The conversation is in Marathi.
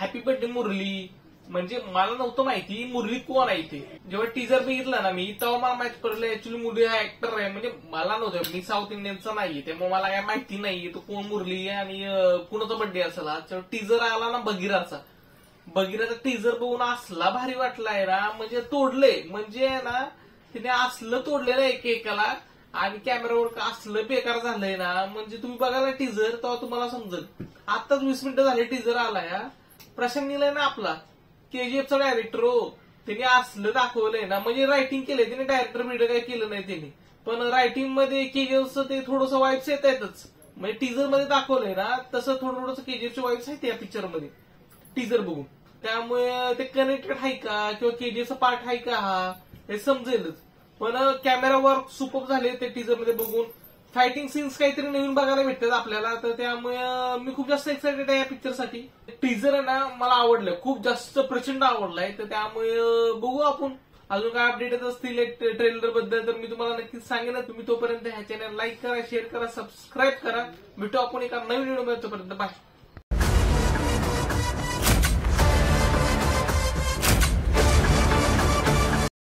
हॅपी बर्थडे मुरली म्हणजे मला नव्हतं माहिती मुरली कोण आहे ते. जेव्हा टीजर बघितला ना मी तेव्हा मला माहित पडलं ऍक्च्युली मुरली हा ऍक्टर आहे. म्हणजे मला नव्हतं, मी साऊथ इंडियनचा नाहीये त्यामुळे मला काय माहिती नाहीये तो कोण मुरली आहे आणि कुणाचा बर्थडे असेल. टीजर आला ना बगीराचा टीजर बघून असला भारी वाटलाय ना, म्हणजे तोडले म्हणजे ना तिने असलं तोडलेलं एकेकाला आणि कॅमेरावर असलं बेकार झालंय ना. म्हणजे तुम्ही बघायला टीजर तेव्हा तुम्हाला समजेल. आताच 20 मिनिटं झाले टीजर आलाय. प्रशांत नील आहे ना आपला केजीएफचा डायरेक्टर हो, त्यांनी असलं दाखवलंय ना, म्हणजे रायटिंग केलंय त्याने, डायरेक्टर बिल्डर काय केलं नाही त्यांनी, पण रायटिंग मध्ये केजीएफचं ते थोडंसं वाईब्स येत आहेतच. म्हणजे टीजर मध्ये दाखवलंय ना तसं थोडं केजीएफचे वाईब्स आहेत या पिक्चर मध्ये टीजर बघून. त्यामुळे ते कनेक्टेड आहे का किंवा केजीएफचा पार्ट आहे का हा हे समजेलच. पण कॅमेरा वर्क सुपर झाले ते टीजर मध्ये बघून. फायटिंग सीन्स काहीतरी नवीन बघायला भेटतात आपल्याला, तर त्यामुळे मी खूप जास्त एक्सायटेड आहे या पिक्चरसाठी. टीजर आहे ना मला आवडलं, खूप जास्त प्रचंड आवडलाय. तर त्यामुळे बघू आपण अजून काय अपडेट येत असतील ट्रेलर बद्दल तर मी तुम्हाला नक्कीच सांगेन. तुम्ही तोपर्यंत ह्या चॅनल लाईक करा, शेअर करा, सबस्क्राईब करा. भेटू आपण एका नवीन व्हिडिओ मध्ये. तोपर्यंत बाय.